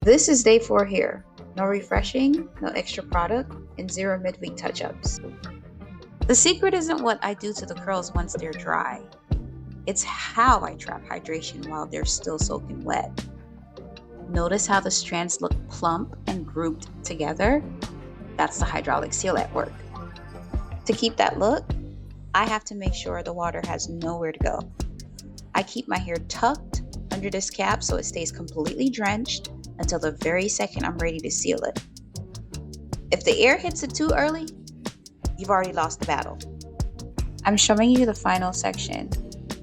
This is day 4 here. No refreshing, no extra product, and 0 midweek touch-ups. The secret isn't what I do to the curls once they're dry. It's how I trap hydration while they're still soaking wet. Notice how the strands look plump and grouped together? That's the hydraulic seal at work. To keep that look, I have to make sure the water has nowhere to go. I keep my hair tucked under this cap so it stays completely drenched until the very second I'm ready to seal it. If the air hits it too early, you've already lost the battle. I'm showing you the final section,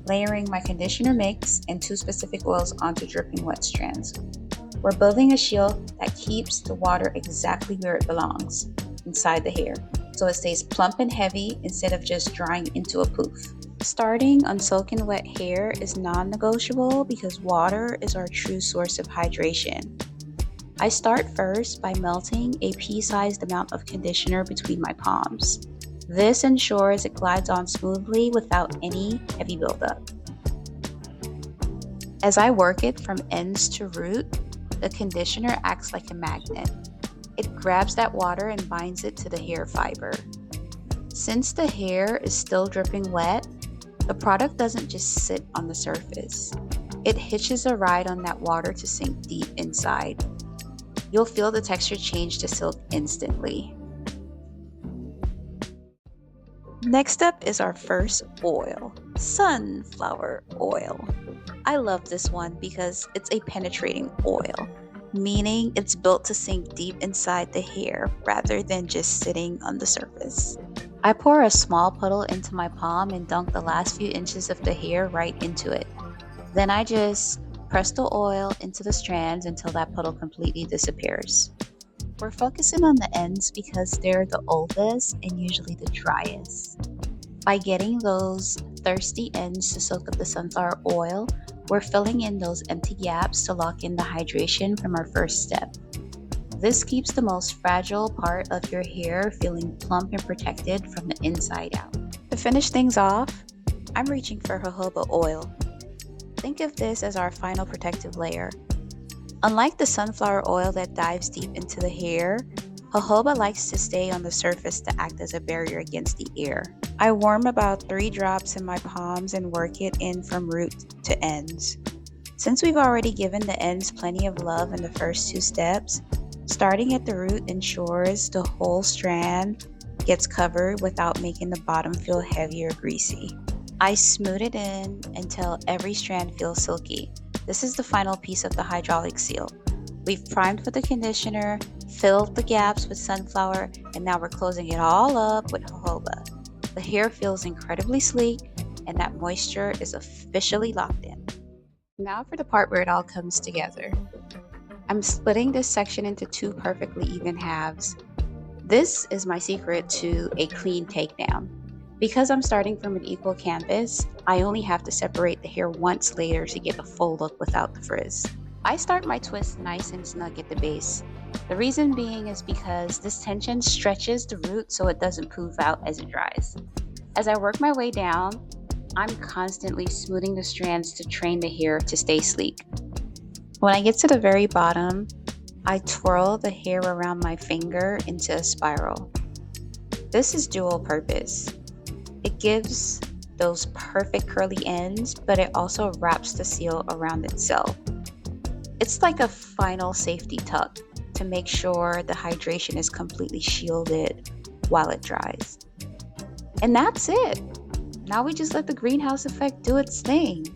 layering my conditioner mix and 2 specific oils onto dripping wet strands. We're building a shield that keeps the water exactly where it belongs, inside the hair, so it stays plump and heavy instead of just drying into a poof. Starting on soaking wet hair is non-negotiable because water is our true source of hydration. I start first by melting a pea-sized amount of conditioner between my palms. This ensures it glides on smoothly without any heavy buildup. As I work it from ends to root, the conditioner acts like a magnet. It grabs that water and binds it to the hair fiber. Since the hair is still dripping wet, the product doesn't just sit on the surface. It hitches a ride on that water to sink deep inside. You'll feel the texture change to silk instantly. Next up is our first oil, sunflower oil. I love this one because it's a penetrating oil, meaning it's built to sink deep inside the hair rather than just sitting on the surface. I pour a small puddle into my palm and dunk the last few inches of the hair right into it. Then I just press the oil into the strands until that puddle completely disappears. We're focusing on the ends because they're the oldest and usually the driest. By getting those thirsty ends to soak up the sunflower oil, we're filling in those empty gaps to lock in the hydration from our first step. This keeps the most fragile part of your hair feeling plump and protected from the inside out. To finish things off, I'm reaching for jojoba oil. Think of this as our final protective layer. Unlike the sunflower oil that dives deep into the hair, jojoba likes to stay on the surface to act as a barrier against the air. I warm about 3 drops in my palms and work it in from root to ends. Since we've already given the ends plenty of love in the first 2 steps, starting at the root ensures the whole strand gets covered without making the bottom feel heavy or greasy. I smooth it in until every strand feels silky. This is the final piece of the hydraulic seal. We've primed with the conditioner, filled the gaps with sunflower, and now we're closing it all up with jojoba. The hair feels incredibly sleek, and that moisture is officially locked in. Now for the part where it all comes together. I'm splitting this section into 2 perfectly even halves. This is my secret to a clean takedown. Because I'm starting from an equal canvas, I only have to separate the hair once later to get a full look without the frizz. I start my twist nice and snug at the base. The reason being is because this tension stretches the root so it doesn't poof out as it dries. As I work my way down, I'm constantly smoothing the strands to train the hair to stay sleek. When I get to the very bottom, I twirl the hair around my finger into a spiral. This is dual purpose. It gives those perfect curly ends, but it also wraps the seal around itself. It's like a final safety tuck to make sure the hydration is completely shielded while it dries. And that's it. Now we just let the greenhouse effect do its thing.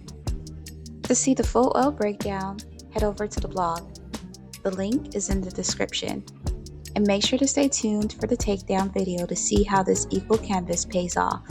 To see the full oil breakdown, head over to the blog. The link is in the description. And make sure to stay tuned for the takedown video to see how this equal canvas pays off.